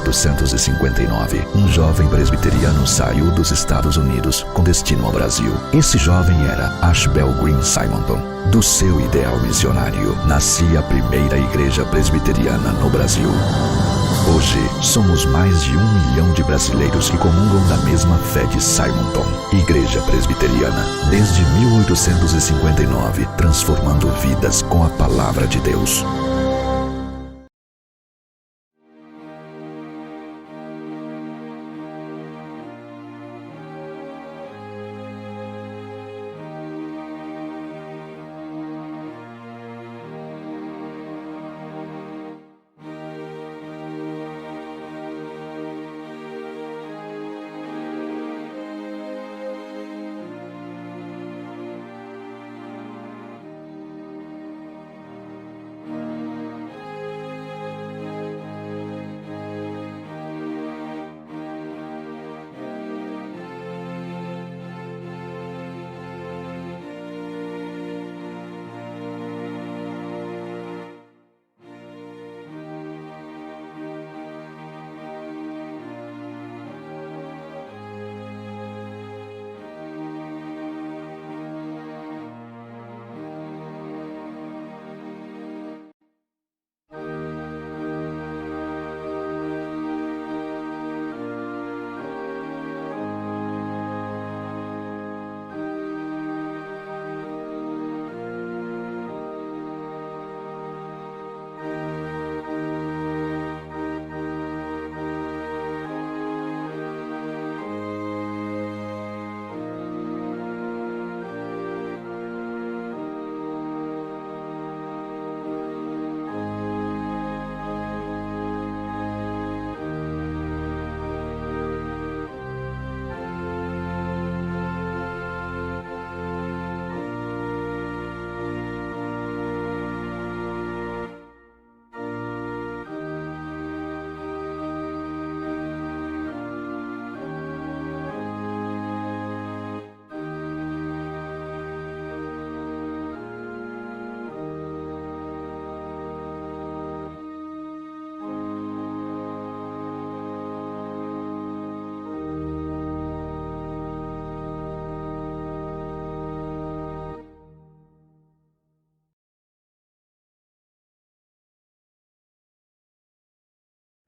1859, um jovem presbiteriano saiu dos Estados Unidos com destino ao Brasil. Esse jovem era Ashbel Green Simonton. Do seu ideal missionário, nascia a primeira igreja presbiteriana no Brasil. Hoje, somos mais de 1 milhão de brasileiros que comungam da mesma fé de Simonton. Igreja Presbiteriana, desde 1859, transformando vidas com a palavra de Deus.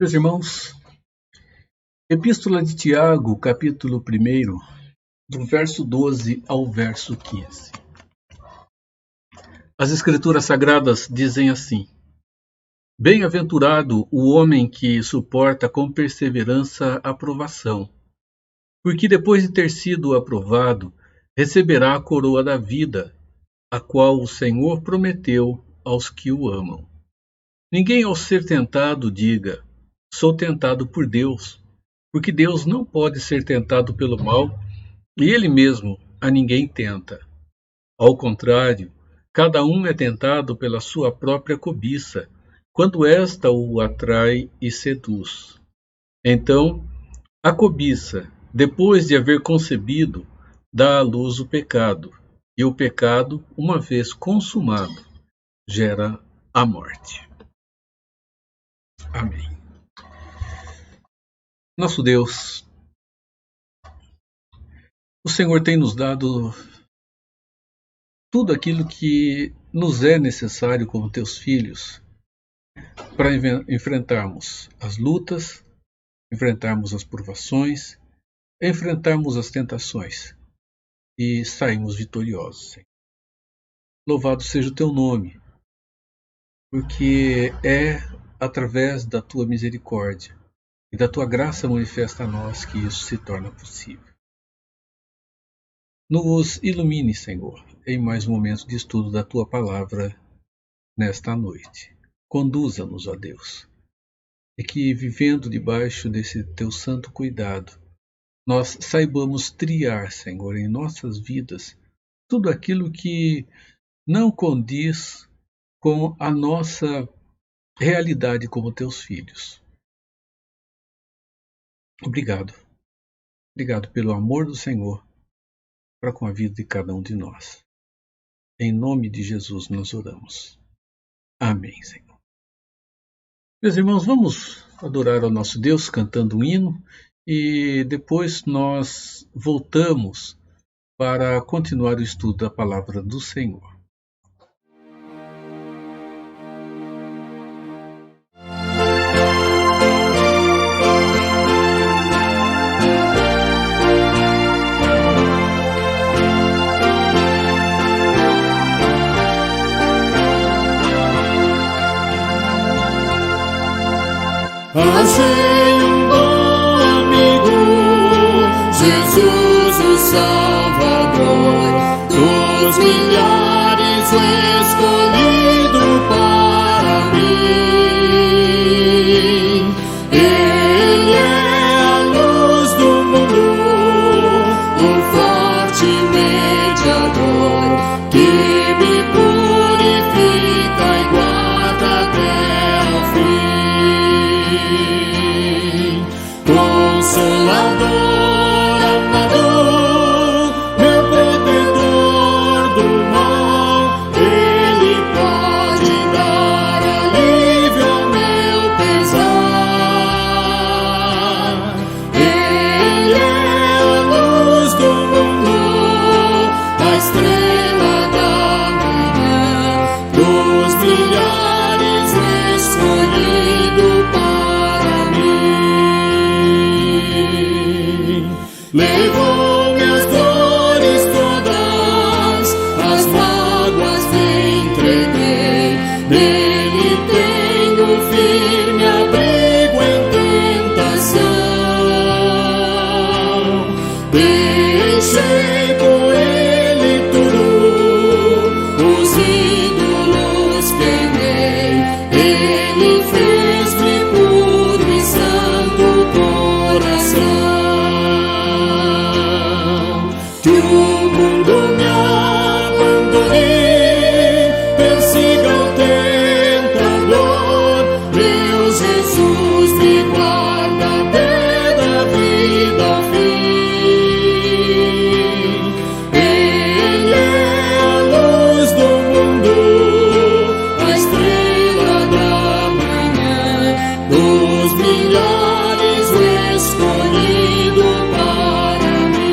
Meus irmãos, Epístola de Tiago, capítulo 1, do verso 12 ao verso 15. As Escrituras Sagradas dizem assim: Bem-aventurado o homem que suporta com perseverança a provação, porque depois de ter sido aprovado, receberá a coroa da vida, a qual o Senhor prometeu aos que o amam. Ninguém ao ser tentado diga: sou tentado por Deus, porque Deus não pode ser tentado pelo mal, e Ele mesmo a ninguém tenta. Ao contrário, cada um é tentado pela sua própria cobiça, quando esta o atrai e seduz. Então, a cobiça, depois de haver concebido, dá à luz o pecado, e o pecado, uma vez consumado, gera a morte. Amém. Nosso Deus, o Senhor tem nos dado tudo aquilo que nos é necessário como teus filhos para enfrentarmos as lutas, enfrentarmos as provações, enfrentarmos as tentações e sairmos vitoriosos. Louvado seja o teu nome, porque é através da tua misericórdia e da tua graça manifesta a nós que isso se torna possível. Nos ilumine, Senhor, em mais um momento de estudo da tua palavra nesta noite. Conduza-nos, ó Deus, e que, vivendo debaixo desse teu santo cuidado, nós saibamos triar, Senhor, em nossas vidas tudo aquilo que não condiz com a nossa realidade como teus filhos. Obrigado. Obrigado pelo amor do Senhor para com a vida de cada um de nós. Em nome de Jesus nós oramos. Amém, Senhor. Meus irmãos, vamos adorar ao nosso Deus cantando um hino e depois nós voltamos para continuar o estudo da palavra do Senhor. Achei um bom amigo, Jesus o Salvador, dos milhares o escolhido para mim. Ele é a luz do mundo, o forte mediador, que me purifica e guarda até o fim. Consolador, amador, meu protetor do mal, Ele pode dar alívio ao meu pesar. Ele é a luz do mundo, a estrela da manhã, dos milhares escolhido para mim. Levou minhas dores todas, as mágoas me entreguei, nele tenho firme abrigo em tentação. Deixei por ele tudo, os ídolos queimei, ele fez-me puro e santo coração. Que o mundo me abandone, persiga o tentador, meu Jesus me guarda até da vida ao fim. Ele é a luz do mundo, a estrela da manhã, dos milhares o escolhido para mim.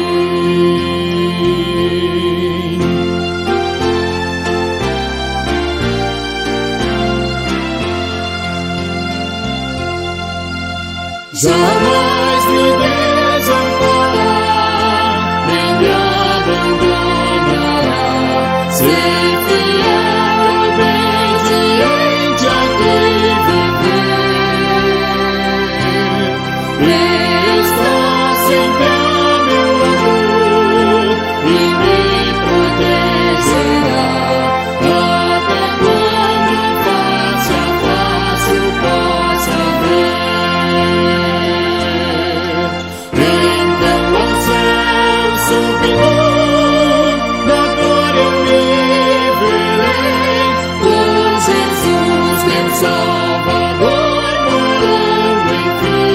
Jamais me desamparará, nem me abandonará. Sei fiel, obediente a quem viver. Está sempre a meu lado e me protegerá, até quando face a face o possa ver. Então ao céu subindo, na glória eu me verei, com Jesus meu Salvador morando enfim.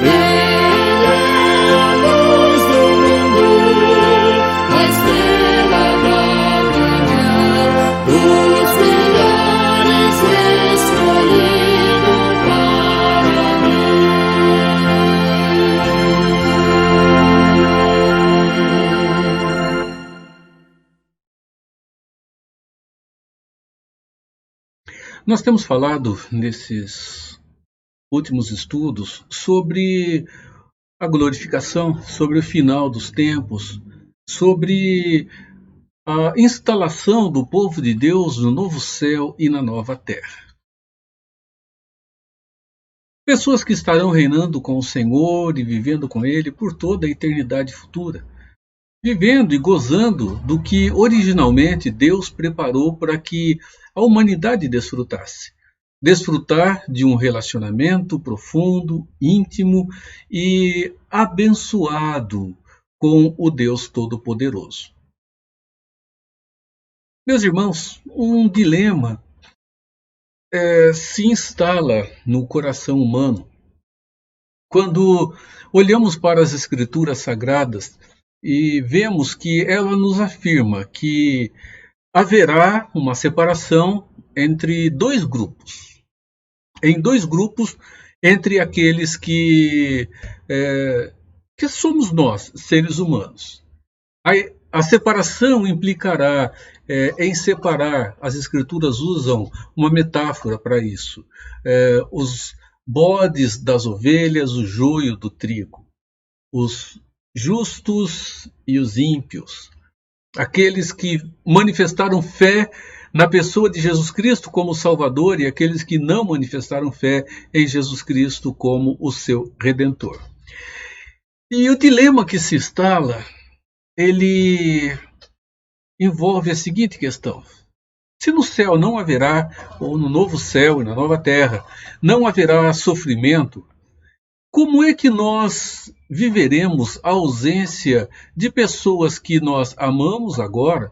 Ele é a luz do mundo, a estrela da manhã, dos milhares escolhido para mim. Nós temos falado nesses últimos estudos sobre a glorificação, sobre o final dos tempos, sobre a instalação do povo de Deus no novo céu e na nova terra. Pessoas que estarão reinando com o Senhor e vivendo com Ele por toda a eternidade futura, vivendo e gozando do que originalmente Deus preparou para que a humanidade desfrutasse. Desfrutar de um relacionamento profundo, íntimo e abençoado com o Deus Todo-Poderoso. Meus irmãos, um dilema se instala no coração humano quando olhamos para as Escrituras Sagradas e vemos que ela nos afirma que haverá uma separação entre dois grupos. em dois grupos entre aqueles que somos nós, seres humanos. A separação implicará em separar, as escrituras usam uma metáfora para isso, os bodes das ovelhas, o joio do trigo, os justos e os ímpios, aqueles que manifestaram fé na pessoa de Jesus Cristo como Salvador e aqueles que não manifestaram fé em Jesus Cristo como o seu Redentor. E o dilema que se instala, ele envolve a seguinte questão: se no céu não haverá, ou no novo céu e na nova terra, não haverá sofrimento, como é que nós viveremos a ausência de pessoas que nós amamos agora,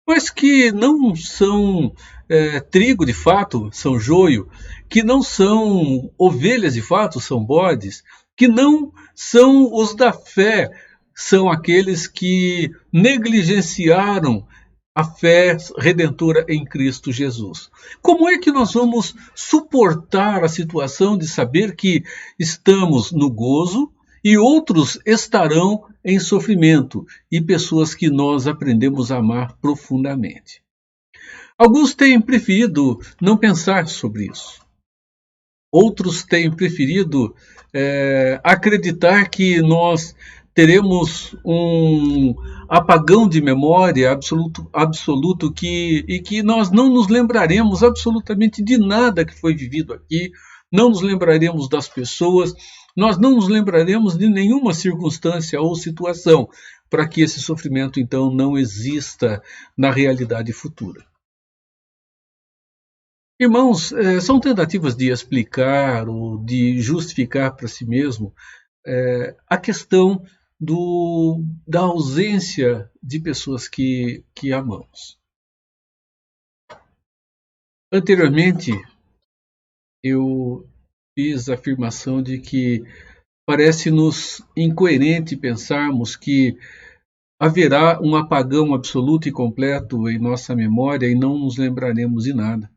mas que não são trigo de fato, são joio, que não são ovelhas de fato, são bodes, que não são os da fé, são aqueles que negligenciaram a fé redentora em Cristo Jesus. Como é que nós vamos suportar a situação de saber que estamos no gozo e outros estarão em sofrimento, e pessoas que nós aprendemos a amar profundamente? Alguns têm preferido não pensar sobre isso. Outros têm preferido acreditar que nós teremos um apagão de memória absoluto e que nós não nos lembraremos absolutamente de nada que foi vivido aqui, não nos lembraremos das pessoas, nós não nos lembraremos de nenhuma circunstância ou situação para que esse sofrimento, então, não exista na realidade futura. Irmãos, são tentativas de explicar ou de justificar para si mesmo a questão da ausência de pessoas que amamos. Anteriormente, eu fiz a afirmação de que parece-nos incoerente pensarmos que haverá um apagão absoluto e completo em nossa memória e não nos lembraremos de nada.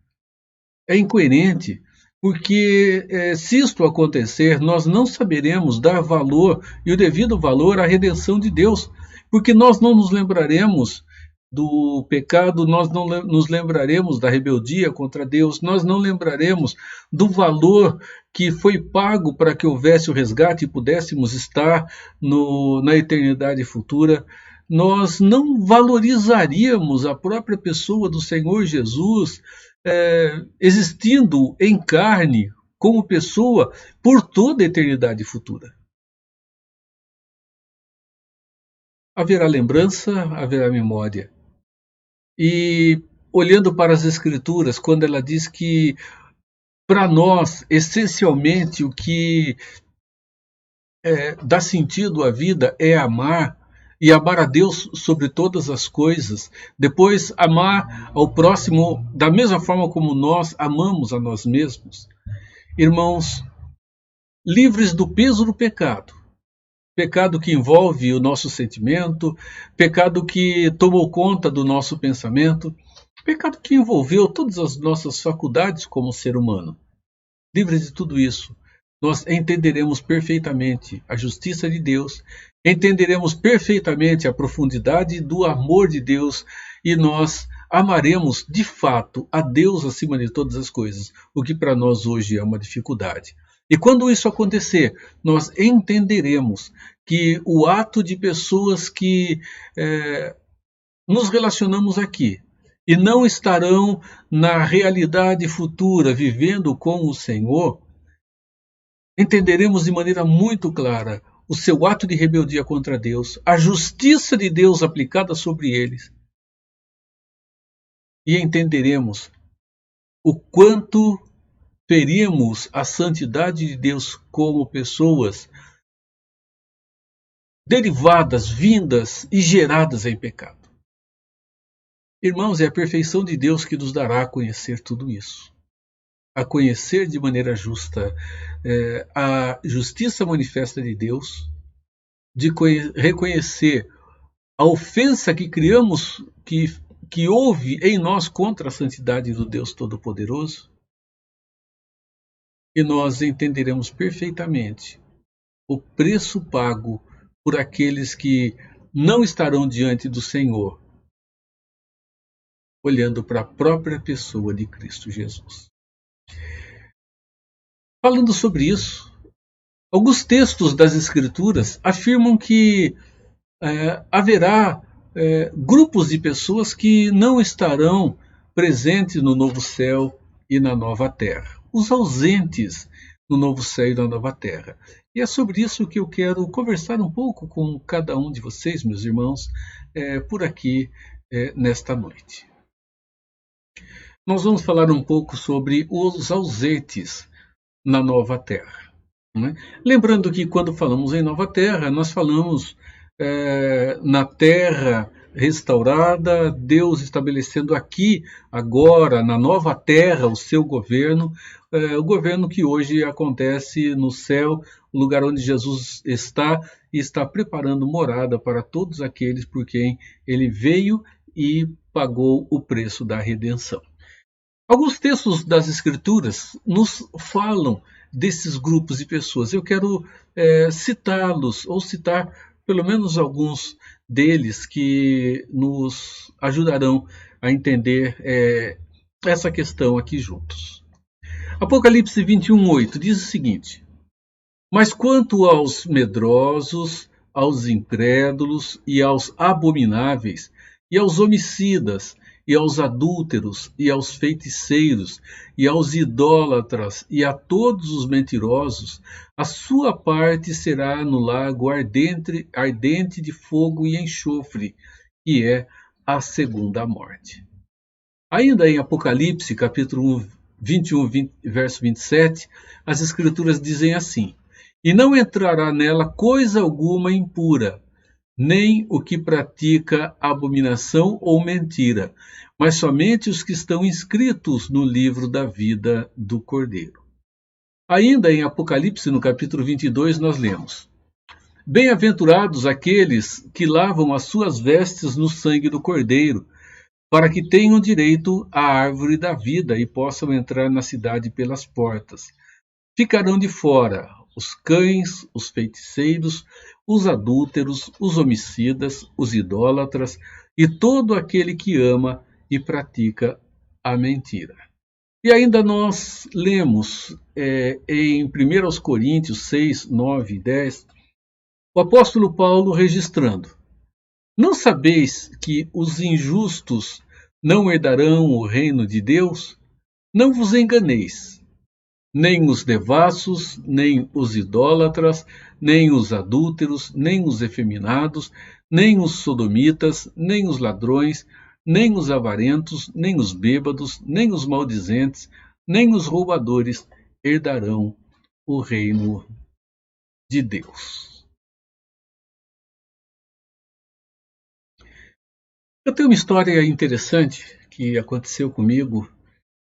É incoerente porque, se isto acontecer, nós não saberemos dar valor e o devido valor à redenção de Deus, porque nós não nos lembraremos do pecado, nós não nos lembraremos da rebeldia contra Deus, nós não lembraremos do valor que foi pago para que houvesse o resgate e pudéssemos estar na eternidade futura. Nós não valorizaríamos a própria pessoa do Senhor Jesus, existindo em carne como pessoa por toda a eternidade futura. Haverá lembrança, haverá memória. E olhando para as Escrituras, quando ela diz que para nós, essencialmente, o que dá sentido à vida é amar, e amar a Deus sobre todas as coisas, depois amar ao próximo da mesma forma como nós amamos a nós mesmos. Irmãos, livres do peso do pecado, pecado que envolve o nosso sentimento, pecado que tomou conta do nosso pensamento, pecado que envolveu todas as nossas faculdades como ser humano. Livres de tudo isso, nós entenderemos perfeitamente a justiça de Deus, entenderemos perfeitamente a profundidade do amor de Deus e nós amaremos de fato a Deus acima de todas as coisas, o que para nós hoje é uma dificuldade. E quando isso acontecer, nós entenderemos que o ato de pessoas que nos relacionamos aqui e não estarão na realidade futura vivendo com o Senhor, entenderemos de maneira muito clara o seu ato de rebeldia contra Deus, a justiça de Deus aplicada sobre eles, e entenderemos o quanto ferimos a santidade de Deus como pessoas derivadas, vindas e geradas em pecado. Irmãos, é a perfeição de Deus que nos dará a conhecer tudo isso. A conhecer de maneira justa a justiça manifesta de Deus, de reconhecer a ofensa que criamos, que houve em nós contra a santidade do Deus Todo-Poderoso, e nós entenderemos perfeitamente o preço pago por aqueles que não estarão diante do Senhor, olhando para a própria pessoa de Cristo Jesus. Falando sobre isso, alguns textos das Escrituras afirmam que haverá grupos de pessoas que não estarão presentes no novo céu e na nova terra. Os ausentes no novo céu e na nova terra. E é sobre isso que eu quero conversar um pouco com cada um de vocês, meus irmãos, por aqui nesta noite. Nós vamos falar um pouco sobre os ausentes na nova terra. Né? Lembrando que quando falamos em nova terra, nós falamos na terra restaurada, Deus estabelecendo aqui, agora, na nova terra, o seu governo, o governo que hoje acontece no céu, o lugar onde Jesus está e está preparando morada para todos aqueles por quem ele veio e pagou o preço da redenção. Alguns textos das Escrituras nos falam desses grupos de pessoas. Eu quero citá-los, ou citar pelo menos alguns deles que nos ajudarão a entender essa questão aqui juntos. Apocalipse 21:8 diz o seguinte: Mas quanto aos medrosos, aos incrédulos e aos abomináveis, e aos homicidas, e aos adúlteros, e aos feiticeiros, e aos idólatras, e a todos os mentirosos, a sua parte será no lago ardente de fogo e enxofre, que é a segunda morte. Ainda em Apocalipse, capítulo 21, verso 27, as Escrituras dizem assim: E não entrará nela coisa alguma impura, nem o que pratica abominação ou mentira, mas somente os que estão inscritos no livro da vida do Cordeiro. Ainda em Apocalipse, no capítulo 22, nós lemos: Bem-aventurados aqueles que lavam as suas vestes no sangue do Cordeiro, para que tenham direito à árvore da vida e possam entrar na cidade pelas portas. Ficarão de fora os cães, os feiticeiros, os adúlteros, os homicidas, os idólatras e todo aquele que ama e pratica a mentira. E ainda nós lemos em 1 Coríntios 6, 9 e 10, o apóstolo Paulo registrando: Não sabeis que os injustos não herdarão o reino de Deus? Não vos enganeis. Nem os devassos, nem os idólatras, nem os adúlteros, nem os efeminados, nem os sodomitas, nem os ladrões, nem os avarentos, nem os bêbados, nem os maldizentes, nem os roubadores herdarão o reino de Deus. Eu tenho uma história interessante que aconteceu comigo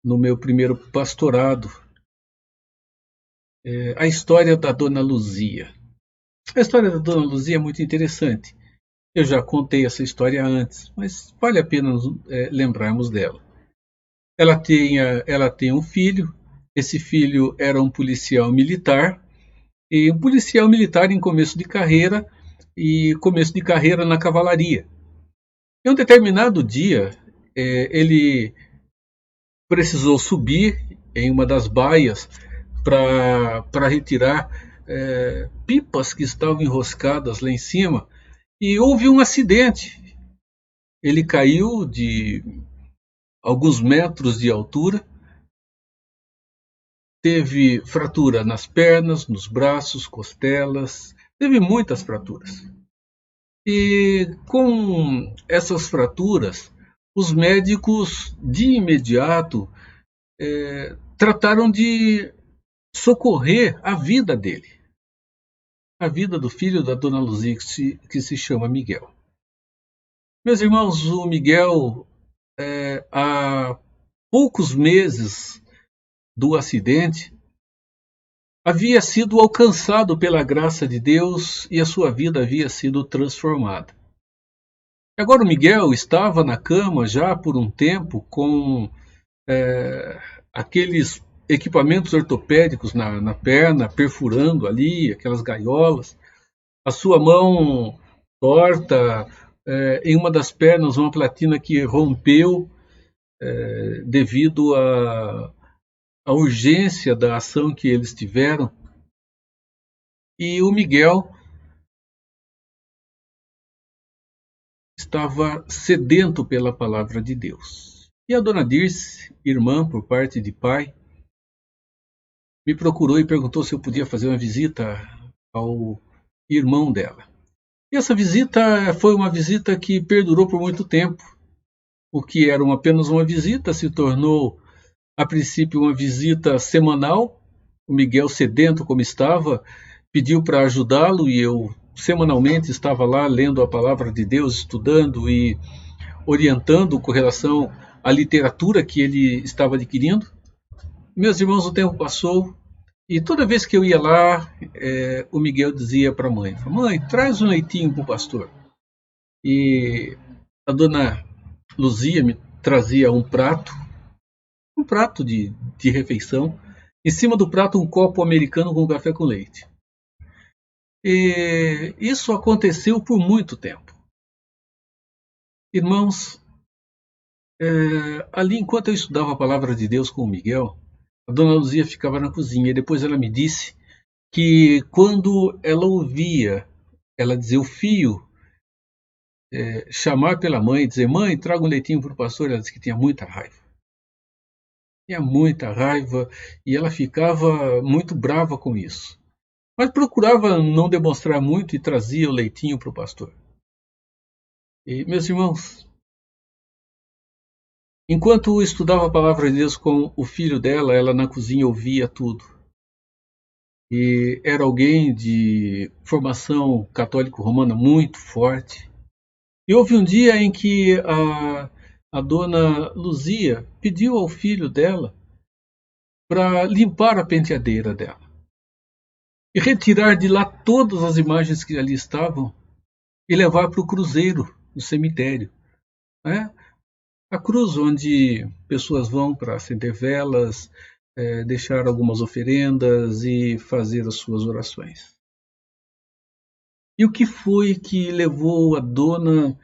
no meu primeiro pastorado. A história da Dona Luzia. A história da Dona Luzia é muito interessante. Eu já contei essa história antes, mas vale a pena lembrarmos dela. Ela tem um filho. Esse filho era um policial militar, e um policial militar em começo de carreira na cavalaria. Em um determinado dia, ele precisou subir em uma das baias para retirar pipas que estavam enroscadas lá em cima, e houve um acidente. Ele caiu de alguns metros de altura, teve fratura nas pernas, nos braços, costelas, teve muitas fraturas. E com essas fraturas, os médicos de imediato trataram de socorrer a vida dele, a vida do filho da Dona Luzia, que se chama Miguel. Meus irmãos, o Miguel, há poucos meses do acidente, havia sido alcançado pela graça de Deus e a sua vida havia sido transformada. Agora o Miguel estava na cama já por um tempo com aqueles equipamentos ortopédicos na perna, perfurando ali aquelas gaiolas. A sua mão torta, em uma das pernas, uma platina que rompeu devido à urgência da ação que eles tiveram. E o Miguel estava sedento pela palavra de Deus. E a dona Dirce, irmã por parte de pai, me procurou e perguntou se eu podia fazer uma visita ao irmão dela. E essa visita foi uma visita que perdurou por muito tempo. O que era apenas uma visita se tornou, a princípio, uma visita semanal. O Miguel, sedento como estava, pediu para ajudá-lo e eu semanalmente estava lá lendo a palavra de Deus, estudando e orientando com relação à literatura que ele estava adquirindo. Meus irmãos, o tempo passou e toda vez que eu ia lá, o Miguel dizia para a mãe: mãe, traz um leitinho para o pastor. E a dona Luzia me trazia um prato de refeição. Em cima do prato, um copo americano com café com leite. E isso aconteceu por muito tempo. Irmãos, ali enquanto eu estudava a palavra de Deus com o Miguel, a dona Luzia ficava na cozinha e depois ela me disse que quando ela ouvia ela dizer o filho chamar pela mãe e dizer: mãe, traga um leitinho para o pastor, ela disse que tinha muita raiva. Tinha muita raiva e ela ficava muito brava com isso. Mas procurava não demonstrar muito e trazia o leitinho para o pastor. E, meus irmãos, enquanto estudava a palavra de Deus com o filho dela, ela na cozinha ouvia tudo. E era alguém de formação católico-romana muito forte. E houve um dia em que a dona Luzia pediu ao filho dela para limpar a penteadeira dela e retirar de lá todas as imagens que ali estavam e levar para o cruzeiro, no cemitério. A cruz onde pessoas vão para acender velas, deixar algumas oferendas e fazer as suas orações. E o que foi que levou a dona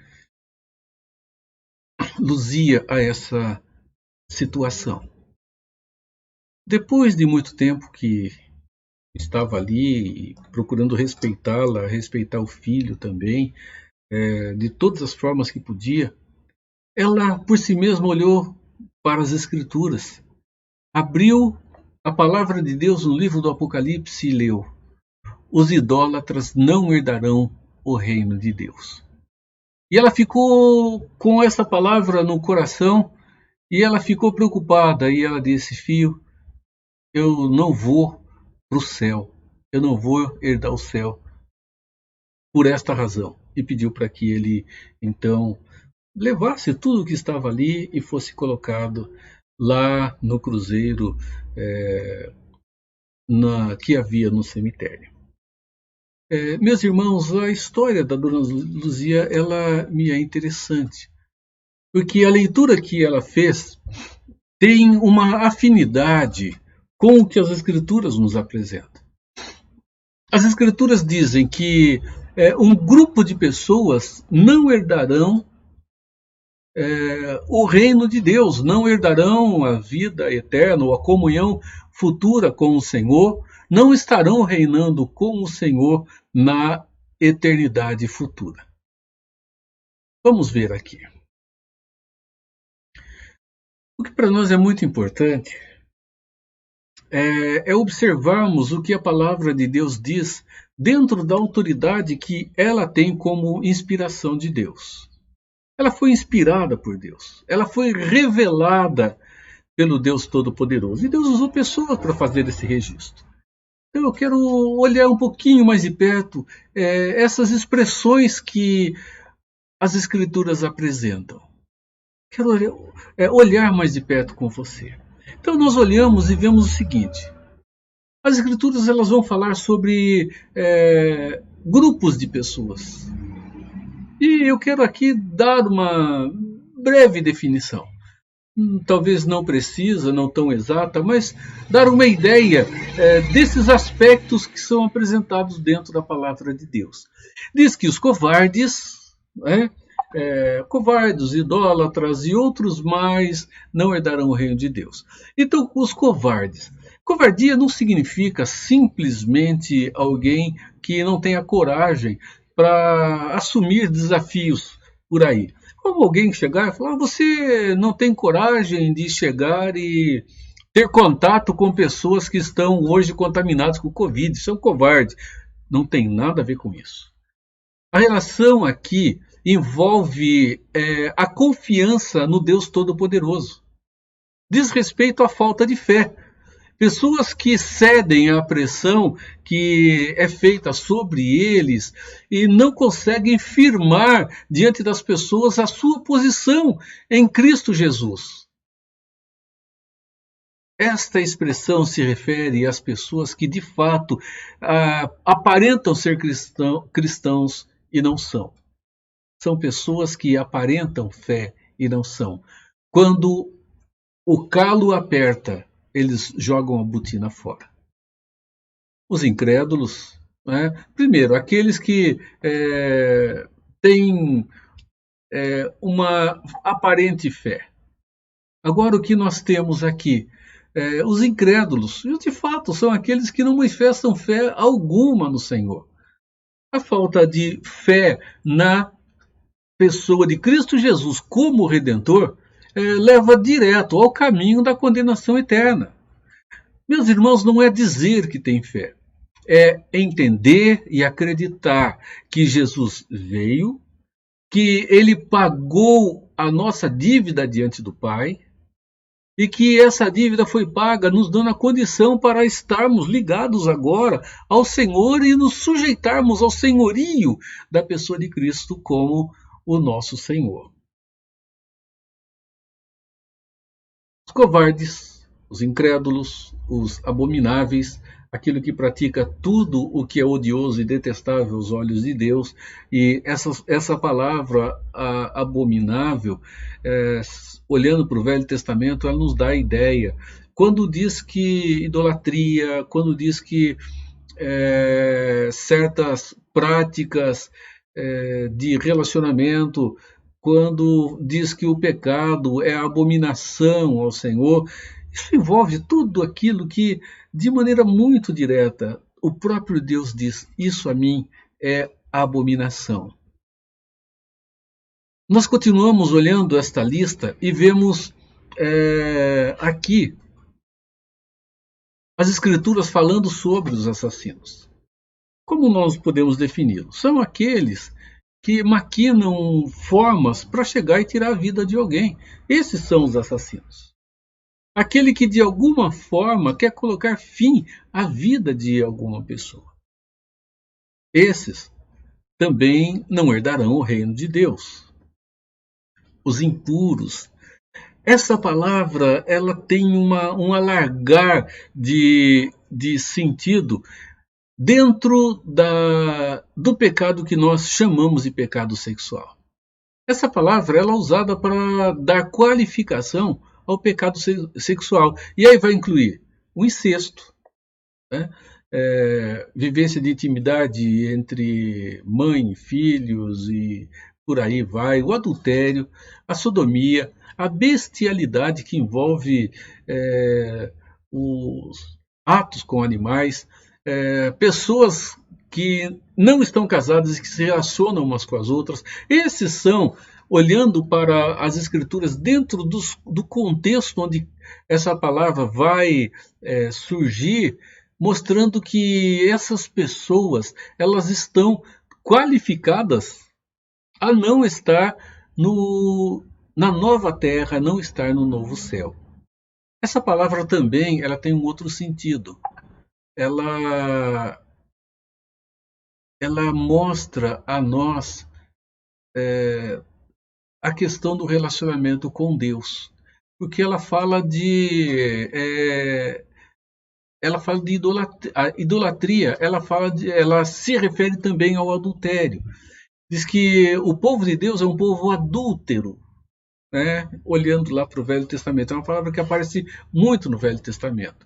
Luzia a essa situação? Depois de muito tempo que estava ali procurando respeitá-la, respeitar o filho também, de todas as formas que podia, ela por si mesma olhou para as Escrituras, abriu a palavra de Deus no livro do Apocalipse e leu: os idólatras não herdarão o reino de Deus. E ela ficou com essa palavra no coração e ela ficou preocupada e ela disse: filho, eu não vou para o céu, eu não vou herdar o céu por esta razão. E pediu para que ele então levasse tudo o que estava ali e fosse colocado lá no cruzeiro que havia no cemitério. Meus irmãos, a história da dona Luzia, ela me é interessante, porque a leitura que ela fez tem uma afinidade com o que as Escrituras nos apresentam. As Escrituras dizem que um grupo de pessoas não herdarão o reino de Deus, não herdarão a vida eterna ou a comunhão futura com o Senhor, não estarão reinando com o Senhor na eternidade futura. Vamos ver aqui. O que para nós é muito importante é observarmos o que a palavra de Deus diz dentro da autoridade que ela tem como inspiração de Deus. Ela foi inspirada por Deus, ela foi revelada pelo Deus Todo-Poderoso. E Deus usou pessoas para fazer esse registro. Então eu quero olhar um pouquinho mais de perto essas expressões que as Escrituras apresentam. Quero olhar mais de perto com você. Então nós olhamos e vemos o seguinte: as Escrituras elas vão falar sobre grupos de pessoas. E eu quero aqui dar uma breve definição. talvez não precisa, não tão exata, mas dar uma ideia desses aspectos que são apresentados dentro da palavra de Deus. Diz que os covardes, covardes, idólatras e outros mais não herdarão o reino de Deus. Então, os covardes. Covardia não significa simplesmente alguém que não tenha coragem para assumir desafios por aí. Como alguém chegar e falar, você não tem coragem de chegar e ter contato com pessoas que estão hoje contaminadas com Covid, isso é um covarde. Não tem nada a ver com isso. A relação aqui envolve a confiança no Deus Todo-Poderoso. Diz respeito à falta de fé. Pessoas que cedem à pressão que é feita sobre eles e não conseguem firmar diante das pessoas a sua posição em Cristo Jesus. Esta expressão se refere às pessoas que de fato aparentam ser cristãos e não são. São pessoas que aparentam fé e não são. Quando o calo aperta, eles jogam a botina fora. Os incrédulos, primeiro, aqueles que têm uma aparente fé. Agora, o que nós temos aqui? Os incrédulos, de fato, são aqueles que não manifestam fé alguma no Senhor. A falta de fé na pessoa de Cristo Jesus como Redentor leva direto ao caminho da condenação eterna. Meus irmãos, não é dizer que tem fé, é entender e acreditar que Jesus veio, que ele pagou a nossa dívida diante do Pai e que essa dívida foi paga nos dando a condição para estarmos ligados agora ao Senhor e nos sujeitarmos ao senhorio da pessoa de Cristo como o nosso Senhor. Os covardes, os incrédulos, os abomináveis, aquilo que pratica tudo o que é odioso e detestável aos olhos de Deus. E essa palavra abominável, olhando para o Velho Testamento, ela nos dá a ideia. Quando diz que idolatria, quando diz que certas práticas de relacionamento, quando diz que o pecado é abominação ao Senhor, isso envolve tudo aquilo que, de maneira muito direta, o próprio Deus diz, isso a mim é abominação. Nós continuamos olhando esta lista e vemos aqui as Escrituras falando sobre os assassinos. Como nós podemos defini-los? São aqueles que maquinam formas para chegar e tirar a vida de alguém. Esses são os assassinos. Aquele que de alguma forma quer colocar fim à vida de alguma pessoa. Esses também não herdarão o reino de Deus. Os impuros. Essa palavra ela tem um alargar de sentido dentro do pecado que nós chamamos de pecado sexual. Essa palavra ela é usada para dar qualificação ao pecado sexual. E aí vai incluir o incesto, vivência de intimidade entre mãe e filhos e por aí vai, o adultério, a sodomia, a bestialidade que envolve os atos com animais, pessoas que não estão casadas e que se relacionam umas com as outras. Esses são, olhando para as Escrituras dentro do contexto onde essa palavra vai surgir, mostrando que essas pessoas elas estão qualificadas a não estar na nova terra, não estar no novo céu. Essa palavra também ela tem um outro sentido. Ela mostra a nós a questão do relacionamento com Deus, porque ela fala de idolatria, ela se refere também ao adultério. Diz que o povo de Deus é um povo adúltero, né, olhando lá para o Velho Testamento. É uma palavra que aparece muito no Velho Testamento.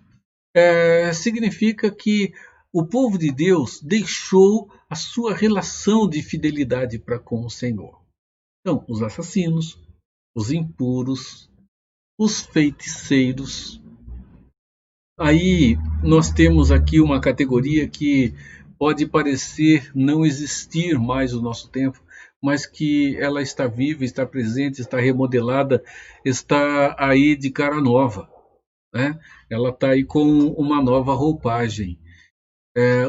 Significa que o povo de Deus deixou a sua relação de fidelidade para com o Senhor. Então, os assassinos, os impuros, os feiticeiros. Aí nós temos aqui uma categoria que pode parecer não existir mais no nosso tempo, mas que ela está viva, está presente, está remodelada, está aí de cara nova, né? Ela está aí com uma nova roupagem.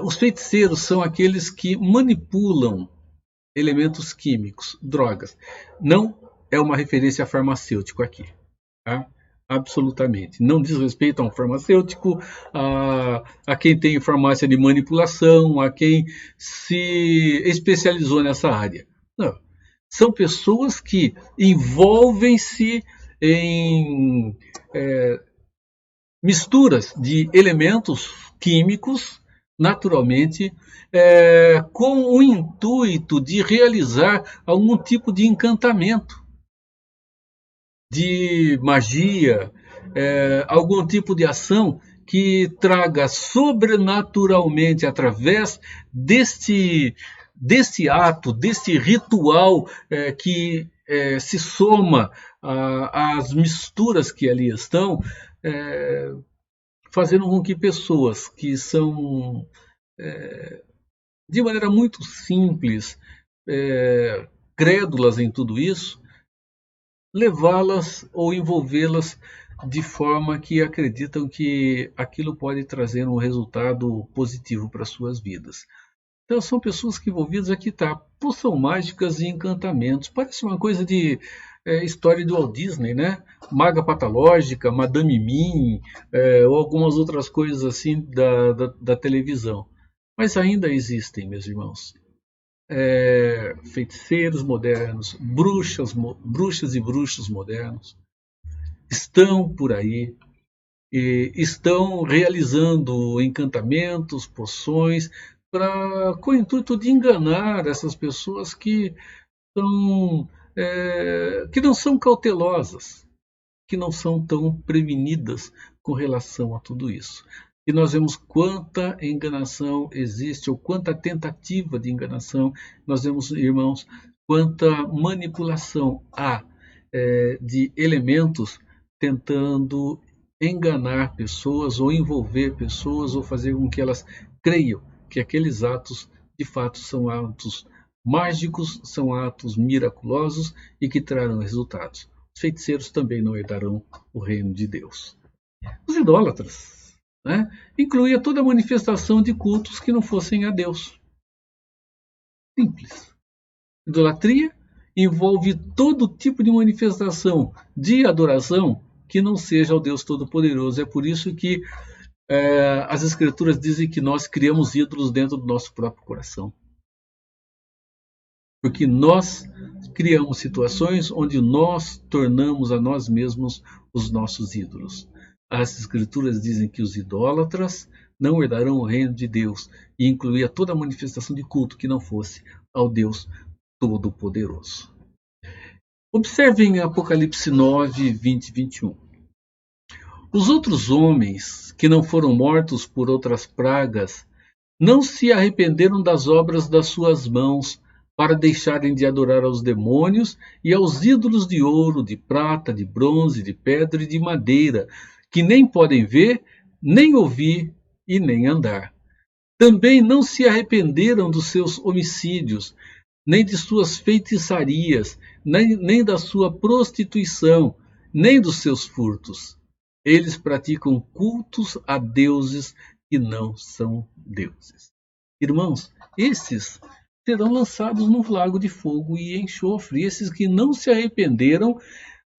Os feiticeiros são aqueles que manipulam elementos químicos, drogas. Não é uma referência a farmacêutico aqui, tá? Absolutamente. Não diz respeito a um farmacêutico, a quem tem farmácia de manipulação, a quem se especializou nessa área. Não. São pessoas que envolvem-se em misturas de elementos químicos, naturalmente, com o intuito de realizar algum tipo de encantamento, de magia, algum tipo de ação que traga sobrenaturalmente, através deste ato, deste ritual que se soma às misturas que ali estão, fazendo com que pessoas que são, de maneira muito simples, crédulas em tudo isso, levá-las ou envolvê-las de forma que acreditam que aquilo pode trazer um resultado positivo para suas vidas. Então são pessoas que envolvidas aqui, poção mágicas e encantamentos. Parece uma coisa de história do Walt Disney, né? Maga patológica, Madame Mim, ou algumas outras coisas assim da televisão. Mas ainda existem, meus irmãos. Feiticeiros modernos, bruxas e bruxos modernos estão por aí e estão realizando encantamentos, poções, com o intuito de enganar essas pessoas que não são cautelosas, que não são tão prevenidas com relação a tudo isso. E nós vemos quanta enganação existe, ou quanta tentativa de enganação. Nós vemos, irmãos, quanta manipulação há de elementos tentando enganar pessoas, ou envolver pessoas, ou fazer com que elas creiam que aqueles atos, de fato, são atos mágicos, são atos miraculosos e que trarão resultados. Os feiticeiros também não herdarão o reino de Deus. Os idólatras, né, incluía toda manifestação de cultos que não fossem a Deus. Simples. Idolatria envolve todo tipo de manifestação de adoração que não seja ao Deus Todo-Poderoso. É por isso que as Escrituras dizem que nós criamos ídolos dentro do nosso próprio coração. Porque nós criamos situações onde nós tornamos a nós mesmos os nossos ídolos. As Escrituras dizem que os idólatras não herdarão o reino de Deus, e incluía toda a manifestação de culto que não fosse ao Deus Todo-Poderoso. Observem Apocalipse 9, 20 e 21. Os outros homens que não foram mortos por outras pragas não se arrependeram das obras das suas mãos, para deixarem de adorar aos demônios e aos ídolos de ouro, de prata, de bronze, de pedra e de madeira, que nem podem ver, nem ouvir e nem andar. Também não se arrependeram dos seus homicídios, nem de suas feitiçarias, nem da sua prostituição, nem dos seus furtos. Eles praticam cultos a deuses que não são deuses. Irmãos, esses serão lançados no lago de fogo e enxofre, esses que não se arrependeram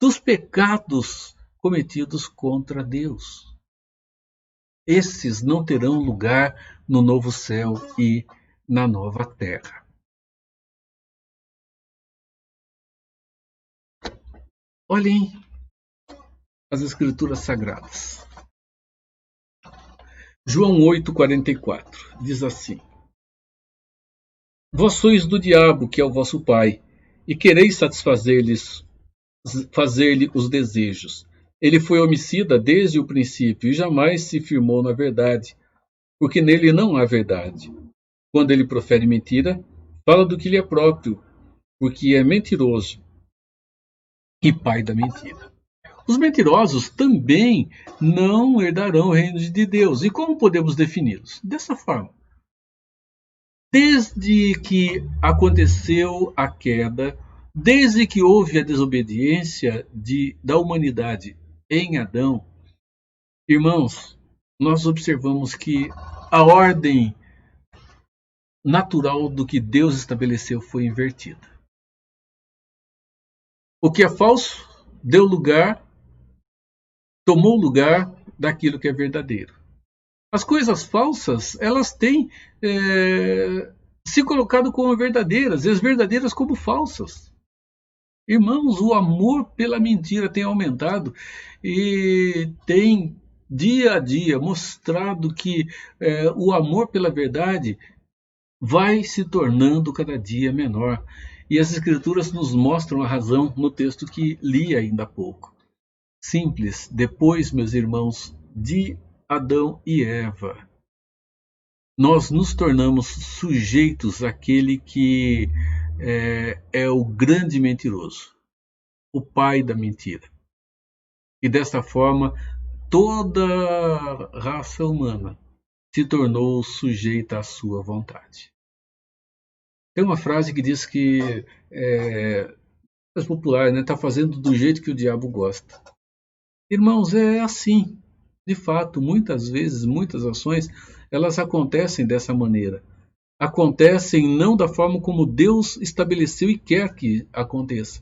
dos pecados cometidos contra Deus. Esses não terão lugar no novo céu e na nova terra. Olhem as Escrituras Sagradas. João 8,44 diz assim: Vós sois do diabo, que é o vosso pai, e quereis satisfazer-lhes fazer-lhe os desejos. Ele foi homicida desde o princípio e jamais se firmou na verdade, porque nele não há verdade. Quando ele profere mentira, fala do que lhe é próprio, porque é mentiroso e pai da mentira. Os mentirosos também não herdarão o reino de Deus. E como podemos defini-los? Dessa forma. Desde que aconteceu a queda, desde que houve a desobediência da humanidade em Adão, irmãos, nós observamos que a ordem natural do que Deus estabeleceu foi invertida. O que é falso tomou lugar daquilo que é verdadeiro. As coisas falsas, elas têm se colocado como verdadeiras, e as verdadeiras como falsas. Irmãos, o amor pela mentira tem aumentado e tem, dia a dia, mostrado que o amor pela verdade vai se tornando cada dia menor. E as Escrituras nos mostram a razão no texto que li ainda há pouco. Simples, depois, meus irmãos, de Adão e Eva, nós nos tornamos sujeitos àquele que é o grande mentiroso, o pai da mentira. E desta forma, toda a raça humana se tornou sujeita à sua vontade. Tem uma frase que diz que é popular, né? Está fazendo do jeito que o diabo gosta. Irmãos, é assim. De fato, muitas vezes, muitas ações, elas acontecem dessa maneira. Acontecem não da forma como Deus estabeleceu e quer que aconteça,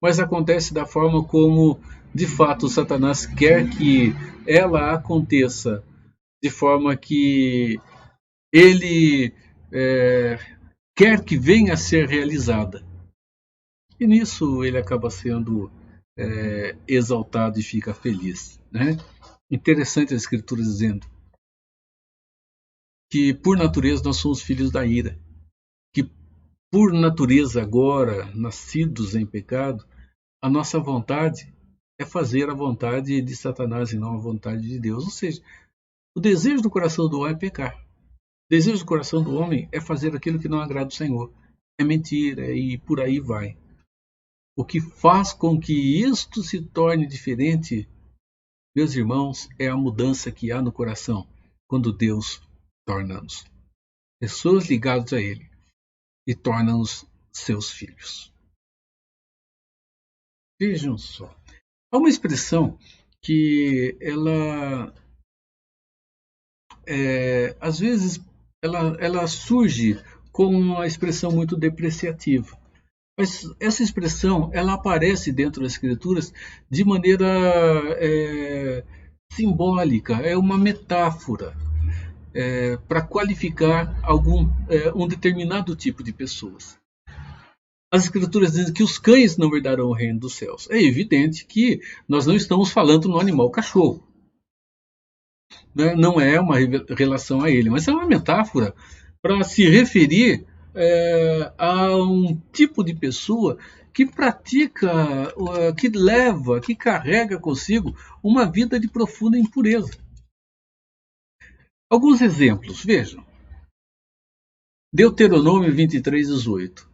mas acontece da forma como, de fato, Satanás quer que ela aconteça, de forma que ele quer que venha a ser realizada. E nisso ele acaba sendo exaltado e fica feliz, né? Interessante a Escritura dizendo que por natureza nós somos filhos da ira, que por natureza agora, nascidos em pecado, a nossa vontade é fazer a vontade de Satanás e não a vontade de Deus. Ou seja, o desejo do coração do homem é pecar. O desejo do coração do homem é fazer aquilo que não agrada o Senhor. É mentira e por aí vai. O que faz com que isto se torne diferente, meus irmãos, é a mudança que há no coração quando Deus torna-nos pessoas ligadas a Ele e torna-nos seus filhos. Vejam só. Há uma expressão que ela, às vezes, ela surge como uma expressão muito depreciativa. Mas essa expressão, ela aparece dentro das Escrituras de maneira simbólica, é uma metáfora para qualificar um determinado tipo de pessoas. As Escrituras dizem que os cães não herdarão o reino dos céus. É evidente que nós não estamos falando no animal cachorro. Não é uma relação a ele, mas é uma metáfora para se referir a um tipo de pessoa que pratica, que leva, que carrega consigo uma vida de profunda impureza. Alguns exemplos, vejam. Deuteronômio 23:18.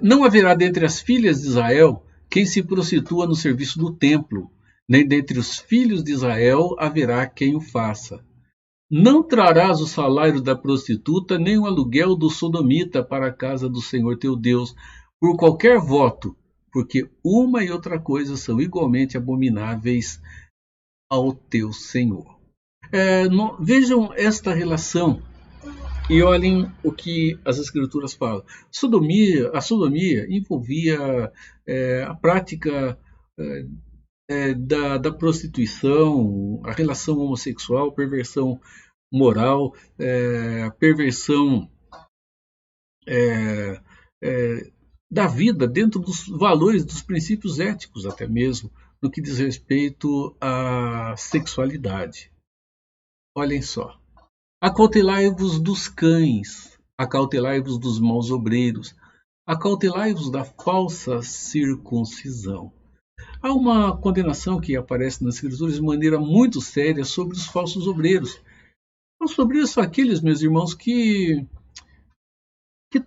Não haverá dentre as filhas de Israel quem se prostitua no serviço do templo, nem dentre os filhos de Israel haverá quem o faça. Não trarás o salário da prostituta, nem o aluguel do sodomita para a casa do Senhor teu Deus, por qualquer voto, porque uma e outra coisa são igualmente abomináveis ao teu Senhor. Vejam esta relação e olhem o que as Escrituras falam. A sodomia envolvia a prática da prostituição, a relação homossexual, perversão moral, perversão da vida dentro dos valores, dos princípios éticos até mesmo, no que diz respeito à sexualidade. Olhem só. Acautelai-vos dos cães, acautelai-vos dos maus obreiros, acautelai-vos da falsa circuncisão. Há uma condenação que aparece nas Escrituras de maneira muito séria sobre os falsos obreiros. Os obreiros são aqueles, meus irmãos, que